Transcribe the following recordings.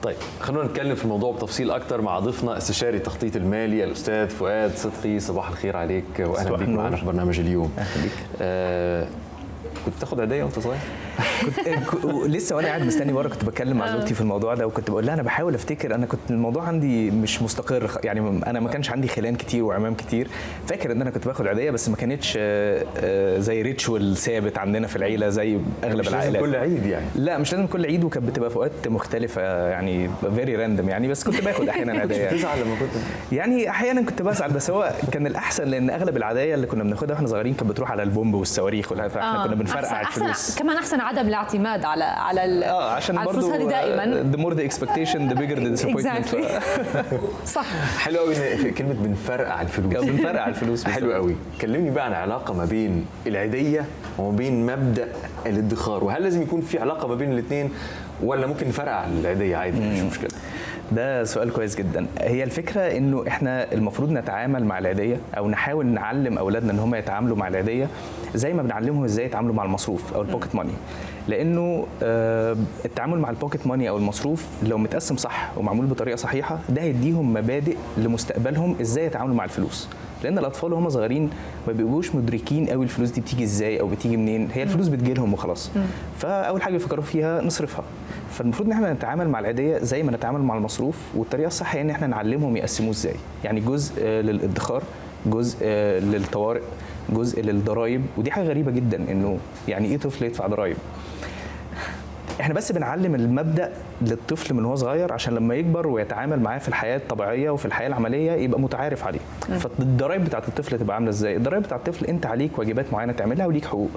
طيب خلونا نتكلم في الموضوع بتفصيل اكتر مع ضيفنا استشاري التخطيط المالي الاستاذ فؤاد صدقي. صباح الخير عليك واهلا بيك معنا في برنامج اليوم. اهلا بيك. كنت بتاخد عيديه وانت صغير؟ لسه وانا قاعد مستني بره كنت بتكلم مع زوجتي في الموضوع ده، وكنت بقول لها انا بحاول افتكر. انا كنت الموضوع عندي مش مستقر، يعني انا ما كانش عندي خلان كتير وعمام كتير. فاكر ان انا كنت باخد عيديه بس ما كانتش زي ريتشوال ثابت عندنا في العيله زي اغلب العائلات. مش لازم كل عيد يعني؟ لا مش لازم كل عيد، وكانت بتبقى في اوقات مختلفه يعني فيري راندوم يعني. بس كنت باخد احيانا عيديه. كنت بتزعل لما كنت يعني احيانا كنت بزعل، بس هو كان الاحسن لان اغلب العدايا اللي كنا بناخدها واحنا صغيرين كانت بتروح على البومب والصواريخ، فاحنا كنا بنفرقع الفلوس. كمان احسن عدم الاعتماد على عشان على برضو الفلوس هذه دائما. the more the expectation the bigger the disappointment. صح. حلو قوي كلمه بنفرقع الفلوس. بنفرقع الفلوس. حلو قوي. كلمني بقى عن علاقه ما بين العيديه وما بين مبدا الادخار، وهل لازم يكون في علاقه ما بين الاثنين ولا ممكن نفرقع العيديه عادي مش مشكله؟ ده سؤال كويس جدا. هي الفكره انه احنا المفروض نتعامل مع العيديه او نحاول نعلم اولادنا ان هم يتعاملوا مع العيديه زي ما بنعلمهم ازاي يتعاملوا مع المصروف او البوكيت ماني. لانه التعامل مع البوكيت ماني او المصروف لو متقسم صح ومعمول بطريقه صحيحه ده هيديهم مبادئ لمستقبلهم ازاي يتعاملوا مع الفلوس. لان الاطفال وهم صغيرين ما بيبقوش مدركين قوي الفلوس دي بتيجي ازاي او بتيجي منين، هي الفلوس بتجي لهم وخلاص. فاول حاجه بيفكروا فيها نصرفها. فالمفروض ان احنا نتعامل مع العيديه زي ما نتعامل مع المصروف، والطريقه الصح هي ان احنا نعلمهم يقسموه ازاي. يعني جزء للادخار، جزء للطوارئ، جزء للضرايب. ودي حاجه غريبه جدا انه يعني ايه طفل يدفع ضرايب؟ احنا بس بنعلم المبدأ للطفل من هو صغير عشان لما يكبر ويتعامل معاه في الحياة الطبيعية وفي الحياة العملية يبقى متعارف عليه. فالضرايب بتاعت الطفل تبقى عاملة ازاي؟ الضرايب بتاعت الطفل انت عليك واجبات معينة تعملها وليك حقوق.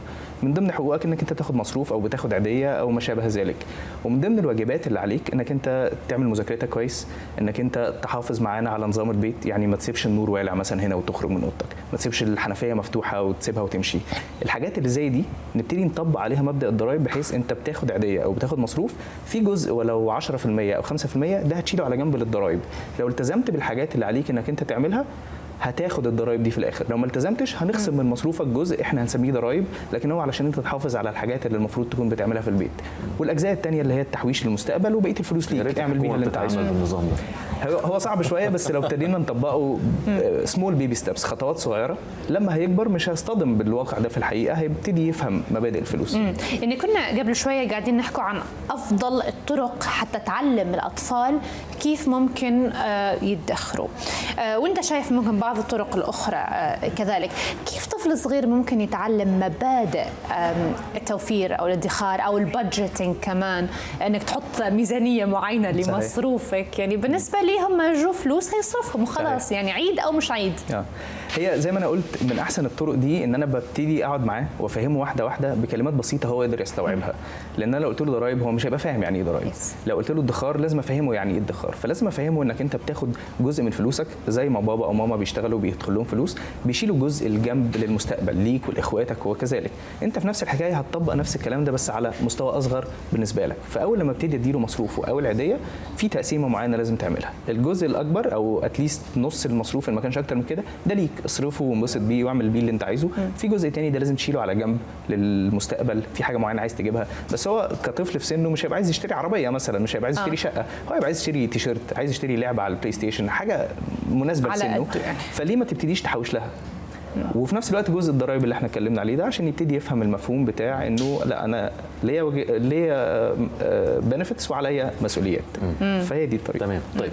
من ضمن حقوقك انك انت تاخد مصروف او بتاخد عيدية او ما شابه ذلك. ومن ضمن الواجبات اللي عليك انك انت تعمل مذاكرتك كويس، انك انت تحافظ معانا على نظام البيت، يعني ما تسيبش النور والع مثلا هنا وتخرج من اوضتك، ما تسيبش الحنفية مفتوحة وتسيبها وتمشي. الحاجات اللي زي دي نبتدي نطبق عليها مبدأ الضرايب، بحيث انت بتاخد عيدية او بتاخد مصروف في جزء ولو 10% او 5% ده هتشيله على جنب للضرايب. لو التزمت بالحاجات اللي عليك انك انت تعملها هتاخد الضرايب دي في الاخر. لو ما التزمتش هنخصم من مصروفك جزء احنا هنسميه ضرايب، لكن هو علشان انت تحافظ على الحاجات اللي المفروض تكون بتعملها في البيت. والاجزاء الثانيه اللي هي التحويش للمستقبل وبقيه الفلوس ليك اعمل بيها اللي انت عايزه. بالنظام ده هو صعب شويه بس لو ابتدينا نطبقه سمول بيبي ستيبس، خطوات صغيره، لما هيكبر مش هيصطدم بالواقع ده في الحقيقه، هيبتدي يفهم مبادئ الفلوس. يعني كنا قبل شويه قاعدين نحكوا عن افضل الطرق حتى تعلم الاطفال كيف ممكن يدخروا، وانت شايف ممكن بعض الطرق الاخرى كذلك. كيف طفل صغير ممكن يتعلم مبادئ التوفير او الادخار او البادجيتنج، كمان انك تحط ميزانيه معينه لمصروفك؟ يعني بالنسبه ليهم ما يجوا فلوس هيصرفهم وخلاص، يعني عيد او مش عيد. هي زي ما انا قلت من احسن الطرق دي ان انا ببتدي اقعد معاه وافهمه واحده واحده بكلمات بسيطه هو يقدر يستوعبها. لان انا لو قلت له ضرايب هو مش هيبقى فاهم يعني ايه ضرايب. لو قلت له ادخار لازم افهمه يعني ايه ادخار. فلازم افهمه انك انت بتاخد جزء من فلوسك زي ما بابا او ماما بيشتغلوا بيدخل لهم فلوس، بيشيلوا جزء الجنب للمستقبل ليك ولاخواتك، وكذلك انت في نفس الحكايه هتطبق نفس الكلام ده بس على مستوى اصغر بالنسبه لك. فاول لما ابتدي اديله مصروفه او العيديه في تقسيمه معينه لازم تعملها. الجزء الاكبر او اتليست نص المصروف ان ما كانش اكتر من كده ده ليك، اصرفه وانبسط بيه واعمل بيه اللي انت عايزه. في جزء تاني ده لازم تشيله على جنب للمستقبل، في حاجه معينه عايز تجيبها. بس هو كطفل في سنه مش هيبقى عايز يشتري عربيه مثلا، مش هيبقى عايز يشتري شقه، هو هيبقى عايز يشتري تيشيرت، عايز يشتري لعبه على البلاي ستيشن، حاجه مناسبه لسنه. فليه ما تبتديش تحوش لها؟ وفي نفس الوقت جزء الضرايب اللي احنا اتكلمنا عليه ده عشان يبتدي يفهم المفهوم بتاع انه لا انا ليا بنفيتس وعليا مسؤوليات. فهي دي الطريقه. تمام. طيب